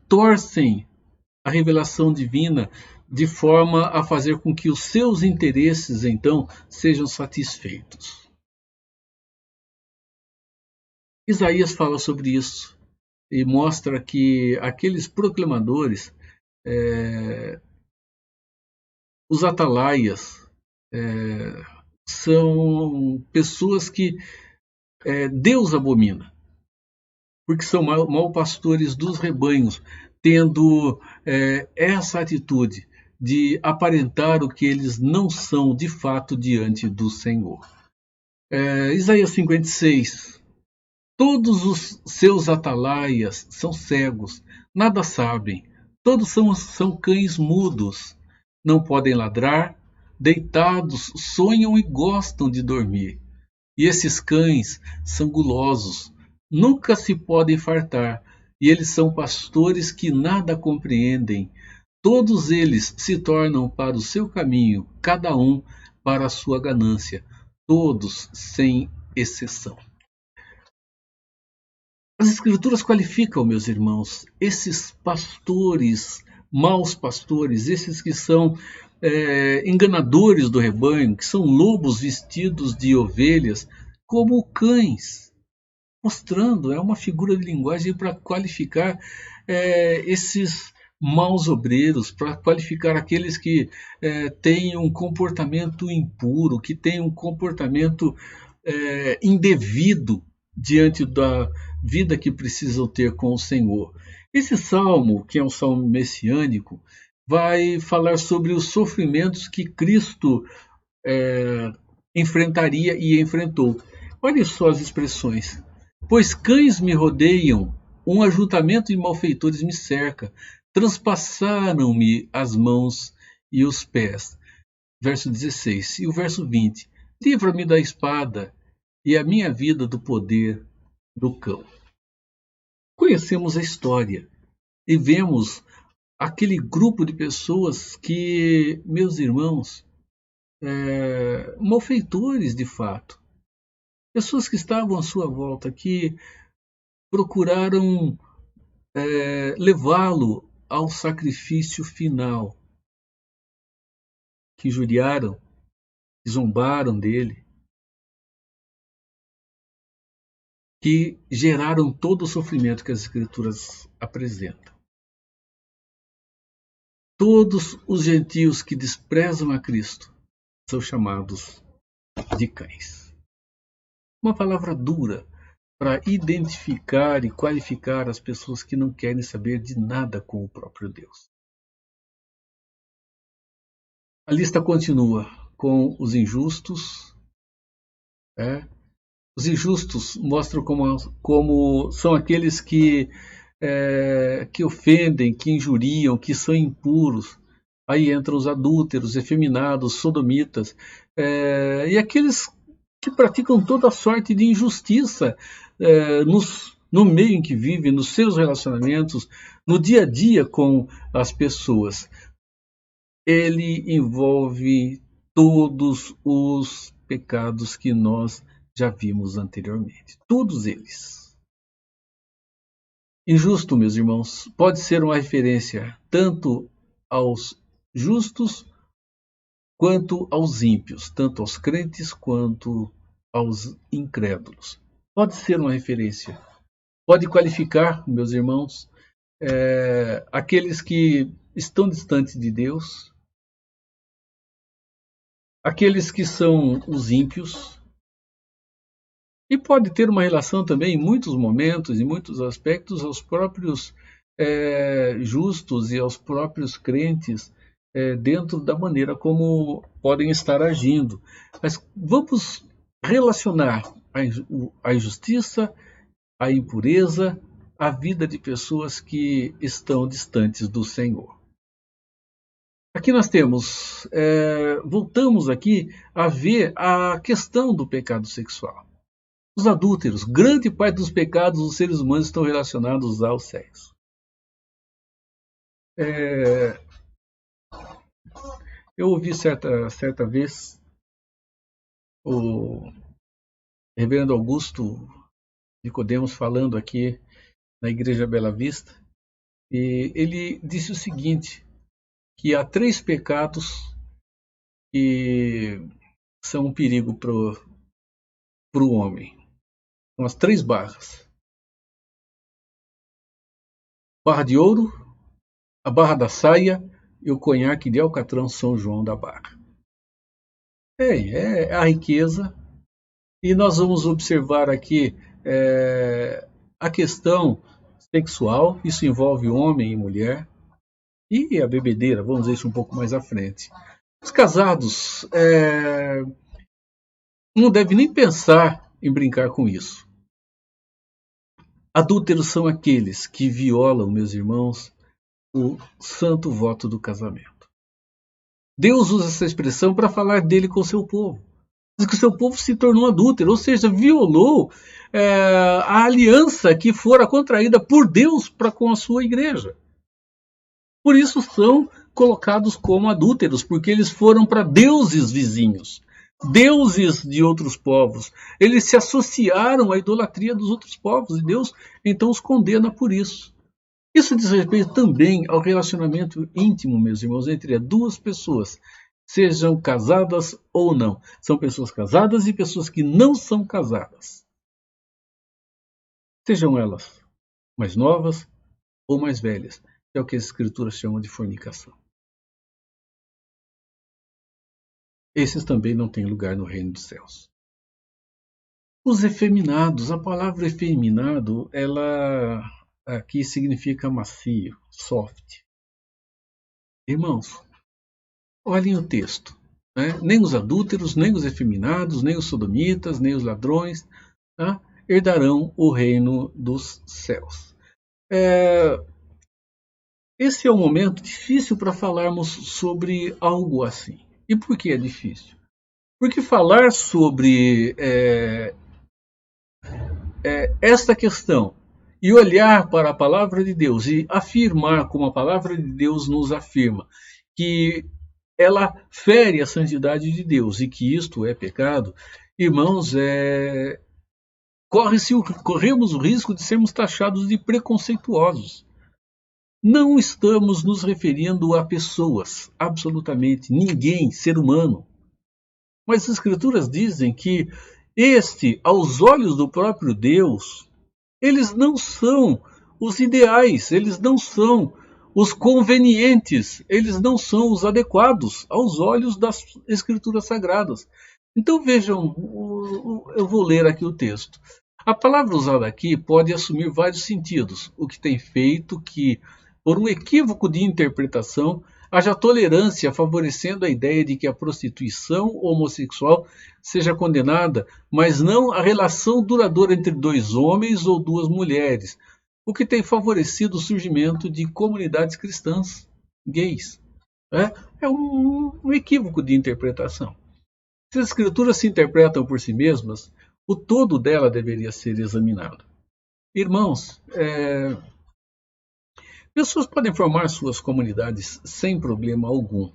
torcem a revelação divina de forma a fazer com que os seus interesses, então, sejam satisfeitos. Isaías fala sobre isso e mostra que aqueles proclamadores, os atalaias, são pessoas que Deus abomina, porque são mal pastores dos rebanhos, tendo essa atitude de aparentar o que eles não são de fato diante do Senhor. Isaías 56. Todos os seus atalaias são cegos, nada sabem, todos são cães mudos, não podem ladrar, deitados sonham e gostam de dormir. E esses cães são gulosos, nunca se podem fartar, e eles são pastores que nada compreendem. Todos eles se tornam para o seu caminho, cada um para a sua ganância, todos sem exceção. As Escrituras qualificam, meus irmãos, esses pastores, maus pastores, esses que são enganadores do rebanho, que são lobos vestidos de ovelhas, como cães, mostrando, é uma figura de linguagem para qualificar esses maus obreiros, para qualificar aqueles que têm um comportamento impuro, que têm um comportamento indevido diante da vida que precisam ter com o Senhor. Esse salmo, que é um salmo messiânico, vai falar sobre os sofrimentos que Cristo enfrentaria e enfrentou. Olha só as expressões. Pois cães me rodeiam, um ajuntamento de malfeitores me cerca, transpassaram-me as mãos e os pés. Verso 16. E o verso 20. Livra-me da espada e a minha vida do poder do cão. Conhecemos a história e vemos aquele grupo de pessoas que, meus irmãos, malfeitores de fato, pessoas que estavam à sua volta, que procuraram levá-lo ao sacrifício final, que injuriaram, que zombaram dele, que geraram todo o sofrimento que as Escrituras apresentam. Todos os gentios que desprezam a Cristo são chamados de cães. Uma palavra dura para identificar e qualificar as pessoas que não querem saber de nada com o próprio Deus. A lista continua com os injustos. Os injustos mostram como são aqueles que ofendem, que injuriam, que são impuros. Aí entram os adúlteros, efeminados, sodomitas, e aqueles que praticam toda sorte de injustiça no meio em que vivem, nos seus relacionamentos, no dia a dia com as pessoas. Ele envolve todos os pecados que nós já vimos anteriormente. Todos eles. Injusto, meus irmãos, pode ser uma referência tanto aos justos quanto aos ímpios, tanto aos crentes quanto aos incrédulos. Pode ser uma referência. Pode qualificar, meus irmãos, aqueles que estão distantes de Deus, aqueles que são os ímpios, e pode ter uma relação também, em muitos momentos, em muitos aspectos, aos próprios justos e aos próprios crentes, dentro da maneira como podem estar agindo. Mas vamos relacionar a injustiça, a impureza, a vida de pessoas que estão distantes do Senhor. Aqui nós temos, voltamos aqui a ver a questão do pecado sexual. Os adúlteros, grande parte dos pecados dos seres humanos estão relacionados ao sexo. É, eu ouvi certa vez o reverendo Augusto Nicodemos falando aqui na Igreja Bela Vista, e ele disse o seguinte, que há 3 pecados que são um perigo para o homem. São as 3 barras. Barra de ouro, a barra da saia e o conhaque de Alcatrão São João da Barra. É a riqueza. E nós vamos observar aqui a questão sexual, isso envolve homem e mulher, e a bebedeira, vamos ver isso um pouco mais à frente. Os casados não devem nem pensar em brincar com isso. Adúlteros são aqueles que violam, meus irmãos, o santo voto do casamento. Deus usa essa expressão para falar dele com o seu povo. Diz que o seu povo se tornou adúltero, ou seja, violou a aliança que fora contraída por Deus para com a sua igreja. Por isso são colocados como adúlteros, porque eles foram para deuses vizinhos, deuses de outros povos. Eles se associaram à idolatria dos outros povos e Deus então os condena por isso. Isso diz respeito também ao relacionamento íntimo, meus irmãos, entre 2 pessoas, sejam casadas ou não. São pessoas casadas e pessoas que não são casadas. Sejam elas mais novas ou mais velhas. É o que as escrituras chamam de fornicação. Esses também não têm lugar no reino dos céus. Os efeminados, a palavra efeminado, ela aqui significa macio, soft. Irmãos, olhem o texto. Né? Nem os adúlteros, nem os efeminados, nem os sodomitas, nem os ladrões herdarão o reino dos céus. Esse é um momento difícil para falarmos sobre algo assim. E por que é difícil? Porque falar sobre esta questão e olhar para a palavra de Deus e afirmar como a palavra de Deus nos afirma que ela fere a santidade de Deus e que isto é pecado, irmãos, corremos o risco de sermos taxados de preconceituosos. Não estamos nos referindo a pessoas, absolutamente ninguém, ser humano. Mas as Escrituras dizem que aos olhos do próprio Deus, eles não são os ideais, eles não são os convenientes, eles não são os adequados aos olhos das Escrituras Sagradas. Então vejam, eu vou ler aqui o texto. A palavra usada aqui pode assumir vários sentidos, o que tem feito que, por um equívoco de interpretação, haja tolerância favorecendo a ideia de que a prostituição homossexual seja condenada, mas não a relação duradoura entre 2 homens ou 2 mulheres, o que tem favorecido o surgimento de comunidades cristãs gays. É um equívoco de interpretação. Se as escrituras se interpretam por si mesmas, o todo dela deveria ser examinado. Irmãos, pessoas podem formar suas comunidades sem problema algum.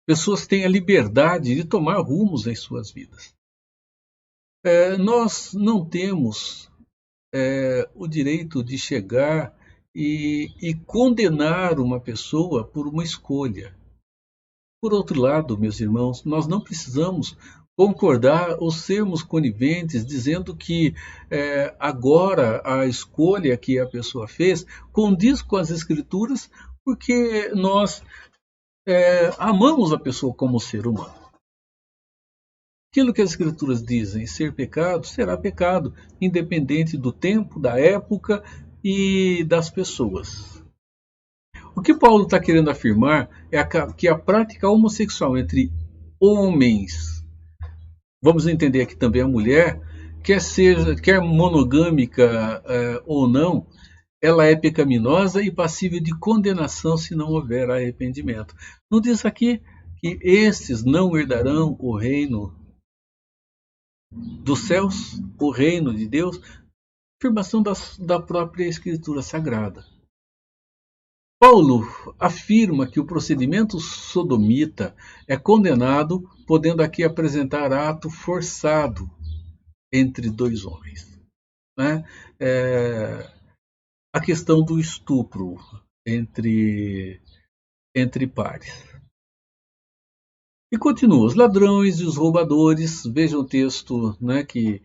Pessoas têm a liberdade de tomar rumos em suas vidas. Nós não temos o direito de chegar e condenar uma pessoa por uma escolha. Por outro lado, meus irmãos, nós não precisamos concordar ou sermos coniventes dizendo que agora a escolha que a pessoa fez condiz com as Escrituras porque nós amamos a pessoa como ser humano. Aquilo que as Escrituras dizem ser pecado, será pecado, independente do tempo, da época e das pessoas. O que Paulo está querendo afirmar é que a prática homossexual entre homens, vamos entender aqui também a mulher, quer monogâmica ou não, ela é pecaminosa e passível de condenação se não houver arrependimento. Não diz aqui que estes não herdarão o reino dos céus, o reino de Deus, afirmação da própria Escritura Sagrada. Paulo afirma que o procedimento sodomita é condenado, podendo aqui apresentar ato forçado entre dois homens, né? A questão do estupro entre pares. E continua, os ladrões e os roubadores, vejam o texto, né, que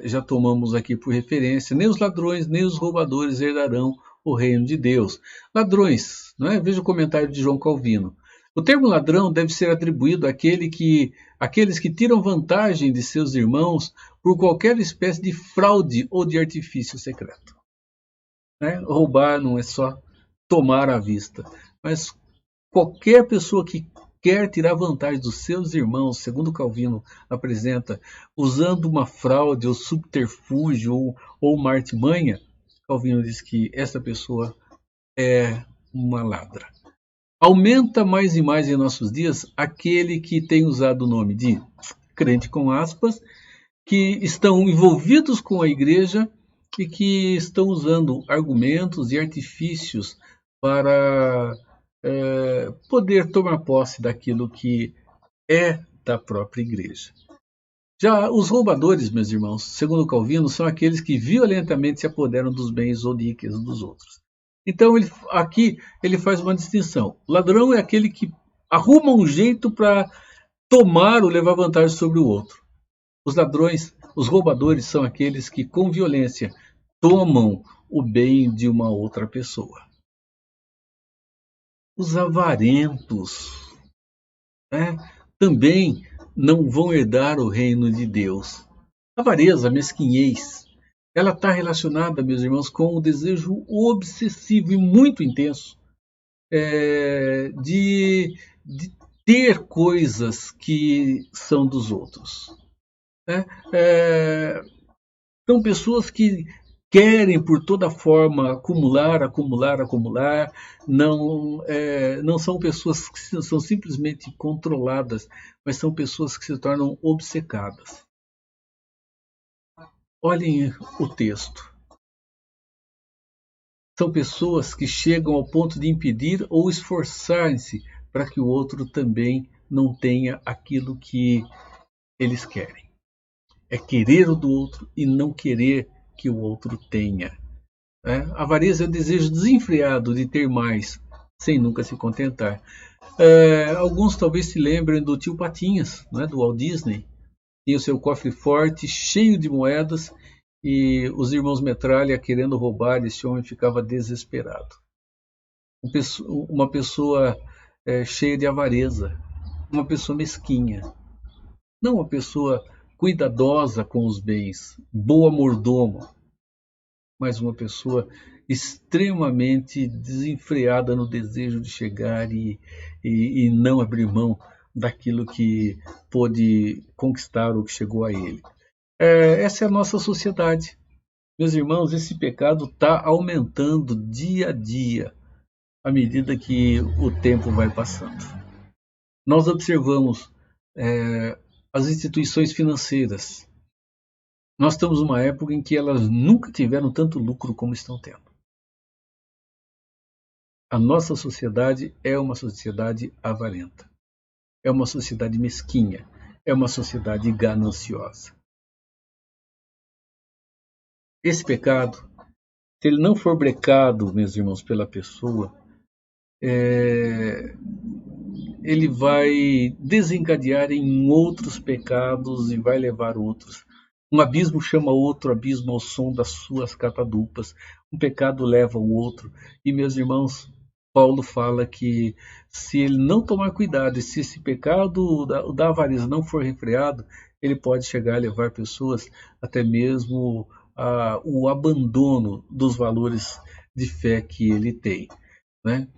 já tomamos aqui por referência, nem os ladrões nem os roubadores herdarão o reino de Deus. Ladrões, não é? Veja o comentário de João Calvino. O termo ladrão deve ser atribuído àqueles que tiram vantagem de seus irmãos por qualquer espécie de fraude ou de artifício secreto. Né? Roubar não é só tomar à vista, mas qualquer pessoa que quer tirar vantagem dos seus irmãos, segundo Calvino apresenta, usando uma fraude ou subterfúgio ou uma artimanha, Calvino diz que essa pessoa é uma ladra. Aumenta mais e mais em nossos dias aquele que tem usado o nome de crente com aspas, que estão envolvidos com a igreja e que estão usando argumentos e artifícios para poder tomar posse daquilo que é da própria igreja. Já os roubadores, meus irmãos, segundo Calvino, são aqueles que violentamente se apoderam dos bens ou de riqueza dos outros. Então, aqui ele faz uma distinção. O ladrão é aquele que arruma um jeito para tomar ou levar vantagem sobre o outro. Os ladrões, os roubadores, são aqueles que, com violência, tomam o bem de uma outra pessoa. Os avarentos, né, também não vão herdar o reino de Deus. A avareza, a mesquinhez, ela está relacionada, meus irmãos, com o desejo obsessivo e muito intenso de ter coisas que são dos outros. Né? São pessoas que querem por toda forma acumular, não são pessoas que são simplesmente controladas, mas são pessoas que se tornam obcecadas. Olhem o texto. São pessoas que chegam ao ponto de impedir ou esforçarem-se para que o outro também não tenha aquilo que eles querem. É querer o do outro e não querer que o outro tenha. A avareza é o desejo desenfreado de ter mais, sem nunca se contentar. Alguns talvez se lembrem do tio Patinhas, do Walt Disney. Tinha o seu cofre forte, cheio de moedas, e os irmãos Metralha, querendo roubar, esse homem ficava desesperado. Uma pessoa cheia de avareza, uma pessoa mesquinha, não uma pessoa cuidadosa com os bens, boa mordoma, mas uma pessoa extremamente desenfreada no desejo de chegar e não abrir mão daquilo que pôde conquistar ou que chegou a ele. Essa é a nossa sociedade. Meus irmãos, esse pecado está aumentando dia a dia, à medida que o tempo vai passando. Nós observamos as instituições financeiras. Nós estamos numa época em que elas nunca tiveram tanto lucro como estão tendo. A nossa sociedade é uma sociedade avarenta. É uma sociedade mesquinha. É uma sociedade gananciosa. Esse pecado, se ele não for brecado, meus irmãos, pela pessoa, ele vai desencadear em outros pecados e vai levar outros. Um abismo chama outro abismo ao som das suas catadupas. Um pecado leva o outro. E, meus irmãos, Paulo fala que se ele não tomar cuidado e se esse pecado da avareza não for refreado, ele pode chegar a levar pessoas até mesmo o abandono dos valores de fé que ele tem. Né?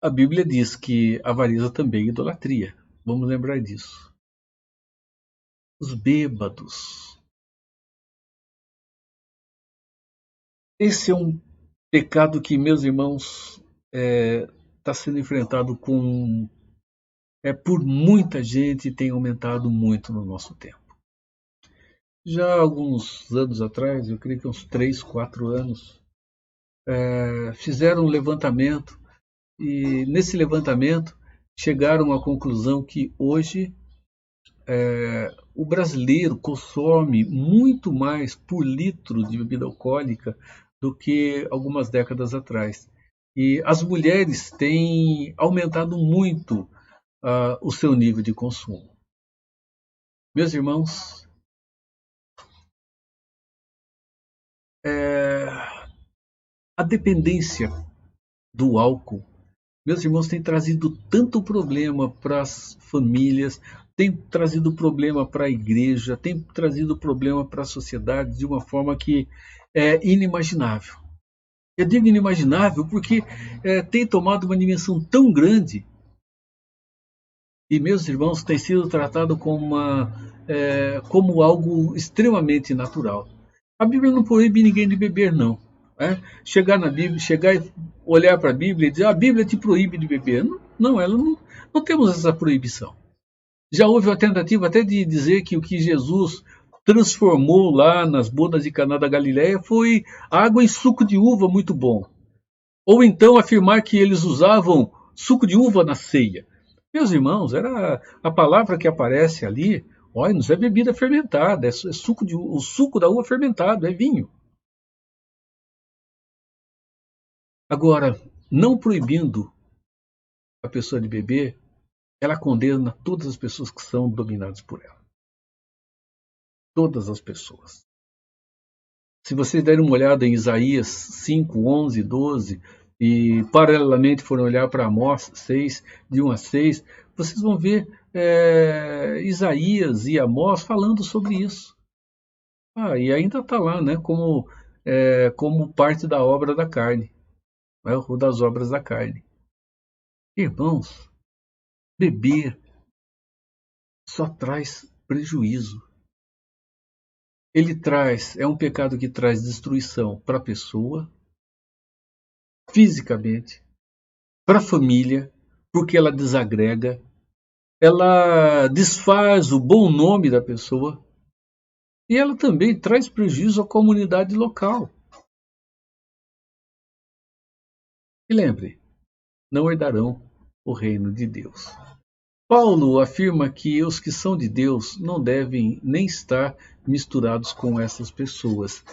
A Bíblia diz que a avareza também é idolatria. Vamos lembrar disso. Os bêbados. Esse é um pecado que, meus irmãos, está sendo enfrentado por muita gente e tem aumentado muito no nosso tempo. Já há alguns anos atrás, eu creio que uns 3, 4 anos, fizeram um levantamento e nesse levantamento chegaram à conclusão que hoje o brasileiro consome muito mais por litro de bebida alcoólica do que algumas décadas atrás. E as mulheres têm aumentado muito o seu nível de consumo. Meus irmãos, a dependência do álcool, meus irmãos, tem trazido tanto problema para as famílias, tem trazido problema para a igreja, tem trazido problema para a sociedade de uma forma que é inimaginável. Eu digo inimaginável porque tem tomado uma dimensão tão grande e, meus irmãos, tem sido tratado como algo extremamente natural. A Bíblia não proíbe ninguém de beber, não. Chegar na Bíblia, chegar e olhar para a Bíblia e dizer a Bíblia te proíbe de beber. Não, ela não temos essa proibição. Já houve uma tentativa até de dizer que o que Jesus transformou lá nas bodas de Caná da Galileia foi água em suco de uva muito bom. Ou então afirmar que eles usavam suco de uva na ceia. Meus irmãos, era a palavra que aparece ali, olha, não é bebida fermentada, é o suco da uva fermentado, é vinho. Agora, não proibindo a pessoa de beber, ela condena todas as pessoas que são dominadas por ela. Todas as pessoas. Se vocês derem uma olhada em Isaías 5, 11, 12, e paralelamente forem olhar para Amós 6, de 1 a 6, vocês vão ver Isaías e Amós falando sobre isso. E ainda está lá, né, como parte da obra da carne, ou das obras da carne. Irmãos, beber só traz prejuízo. É um pecado que traz destruição para a pessoa, fisicamente, para a família, porque ela desagrega, ela desfaz o bom nome da pessoa e ela também traz prejuízo à comunidade local. E lembre, não herdarão o reino de Deus. Paulo afirma que os que são de Deus não devem nem estar misturados com essas pessoas.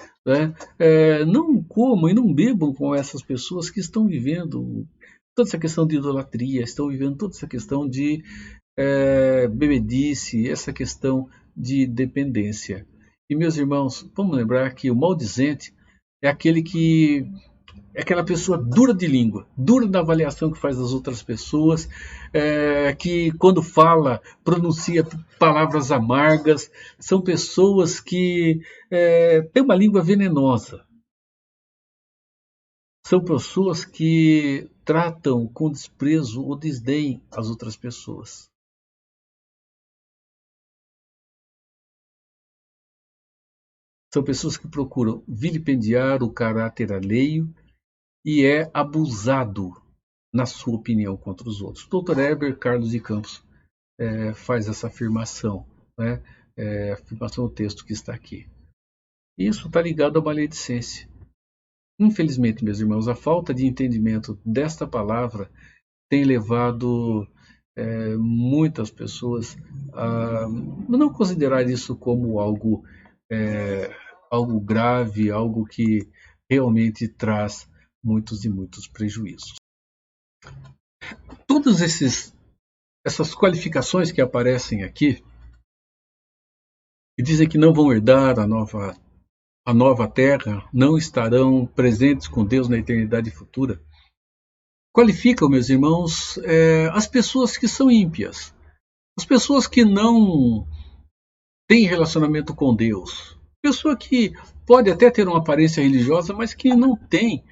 Não comam e não bebam com essas pessoas que estão vivendo toda essa questão de idolatria, estão vivendo toda essa questão de bebedice, essa questão de dependência. E, meus irmãos, vamos lembrar que o maldizente é aquela pessoa dura de língua, dura na avaliação que faz das outras pessoas, que quando fala, pronuncia palavras amargas. São pessoas que têm uma língua venenosa. São pessoas que tratam com desprezo ou desdém as outras pessoas. São pessoas que procuram vilipendiar o caráter alheio e é abusado na sua opinião contra os outros. O Dr. Heber Carlos de Campos faz essa afirmação, afirmação do texto que está aqui. Isso está ligado à maledicência. Infelizmente, meus irmãos, a falta de entendimento desta palavra tem levado muitas pessoas a não considerar isso como algo grave, algo que realmente traz muitos e muitos prejuízos. Todas essas qualificações que aparecem aqui e dizem que não vão herdar a nova terra, não estarão presentes com Deus na eternidade futura, qualificam, meus irmãos, as pessoas que são ímpias, as pessoas que não têm relacionamento com Deus, pessoa que pode até ter uma aparência religiosa, mas que não tem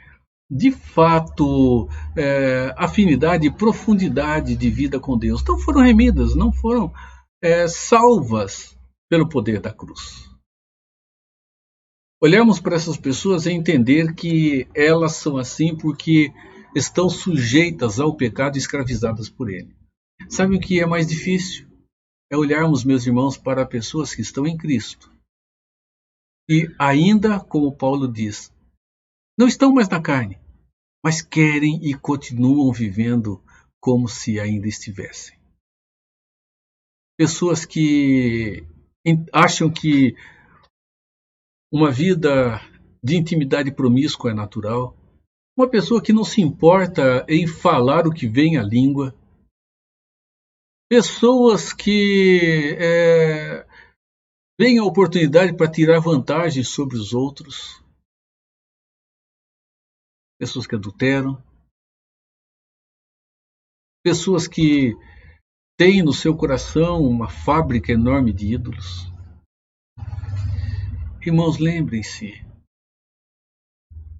de fato afinidade e profundidade de vida com Deus. Não foram remidas, não foram salvas pelo poder da cruz. Olharmos para essas pessoas e entender que elas são assim porque estão sujeitas ao pecado e escravizadas por ele. Sabe o que é mais difícil? É olharmos, meus irmãos, para pessoas que estão em Cristo. E ainda, como Paulo diz, Não estão mais na carne, mas querem e continuam vivendo como se ainda estivessem. Pessoas que acham que uma vida de intimidade promíscua é natural. Uma pessoa que não se importa em falar o que vem à língua. Pessoas que veem a oportunidade para tirar vantagem sobre os outros. Pessoas que adulteram. Pessoas que têm no seu coração uma fábrica enorme de ídolos. Irmãos, lembrem-se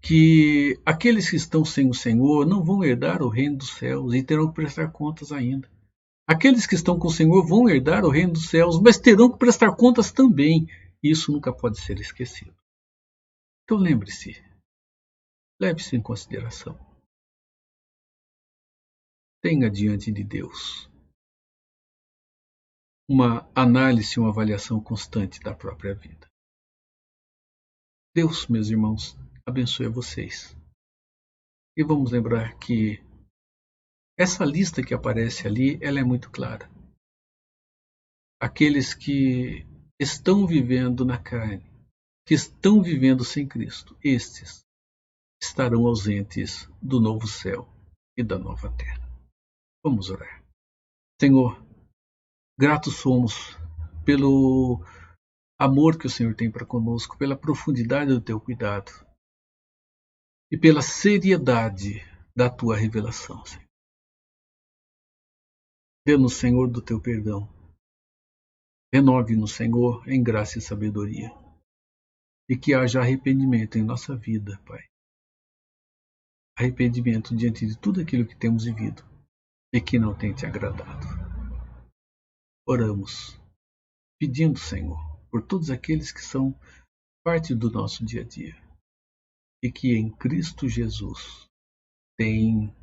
que aqueles que estão sem o Senhor não vão herdar o reino dos céus e terão que prestar contas ainda. Aqueles que estão com o Senhor vão herdar o reino dos céus, mas terão que prestar contas também. Isso nunca pode ser esquecido. Então lembre-se, leve-se em consideração. Tenha diante de Deus uma análise, uma avaliação constante da própria vida. Deus, meus irmãos, abençoe a vocês. E vamos lembrar que essa lista que aparece ali, ela é muito clara. Aqueles que estão vivendo na carne, que estão vivendo sem Cristo, estes estarão ausentes do novo céu e da nova terra. Vamos orar. Senhor, gratos somos pelo amor que o Senhor tem para conosco, pela profundidade do teu cuidado e pela seriedade da tua revelação, Senhor. Dê-nos, Senhor, do teu perdão. Renove-nos, Senhor, em graça e sabedoria. E que haja arrependimento em nossa vida, Pai. Arrependimento diante de tudo aquilo que temos vivido e que não tem te agradado. Oramos, pedindo, Senhor, por todos aqueles que são parte do nosso dia a dia e que em Cristo Jesus têm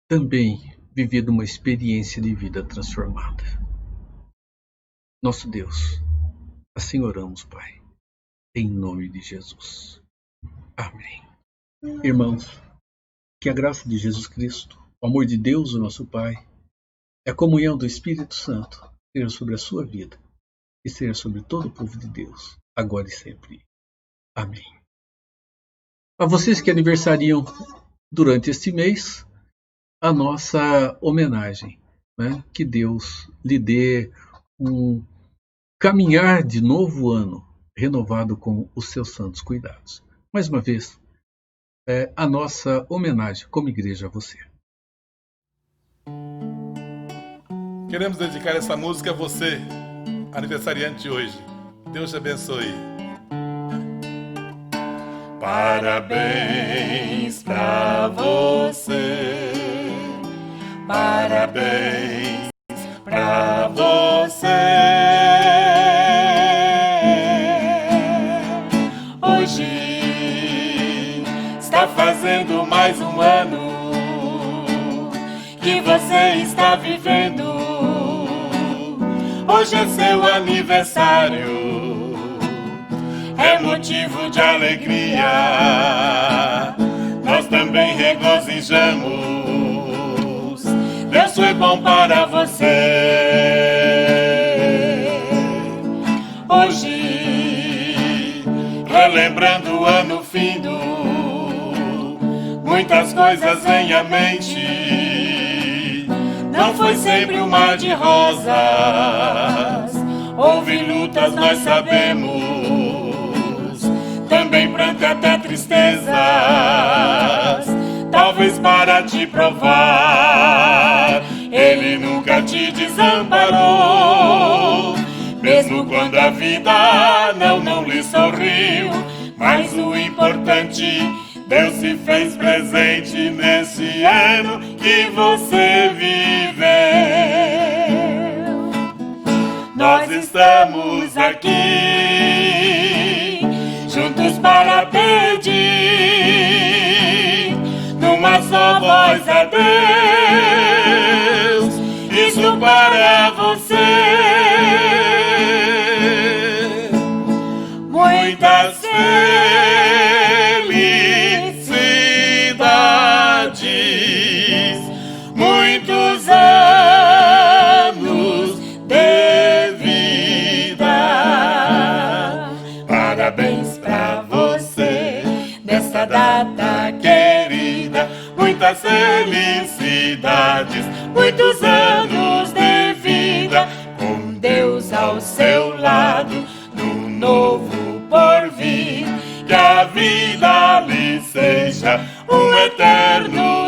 também vivido uma experiência de vida transformada. Nosso Deus, assim oramos, Pai, em nome de Jesus. Amém. Irmãos, que a graça de Jesus Cristo, o amor de Deus, o nosso Pai, e a comunhão do Espírito Santo seja sobre a sua vida e seja sobre todo o povo de Deus, agora e sempre. Amém. A vocês que aniversariam durante este mês, a nossa homenagem, né? Que Deus lhe dê um caminhar de novo ano renovado com os seus santos cuidados. Mais uma vez, a nossa homenagem como igreja a você. Queremos dedicar essa música a você, aniversariante de hoje. Deus te abençoe. Parabéns pra você. Parabéns pra você. Hoje está fazendo mais um ano que você está vivendo. Hoje é seu aniversário, é motivo de alegria. Nós também regozijamos. Deus foi bom para você. Hoje, relembrando o ano findo, muitas coisas vêm à mente. Não foi sempre um mar de rosas, houve lutas, nós sabemos. Também pranto e até tristezas, talvez para te provar. Ele nunca te desamparou, mesmo quando a vida não lhe sorriu. Mas o importante, Deus se fez presente nesse ano que você viveu. Nós estamos aqui, juntos para pedir, numa só voz a Deus, isso para você. Muitas minha querida, muitas felicidades, muitos anos de vida, com Deus ao seu lado, no novo porvir. Que a vida lhe seja um eterno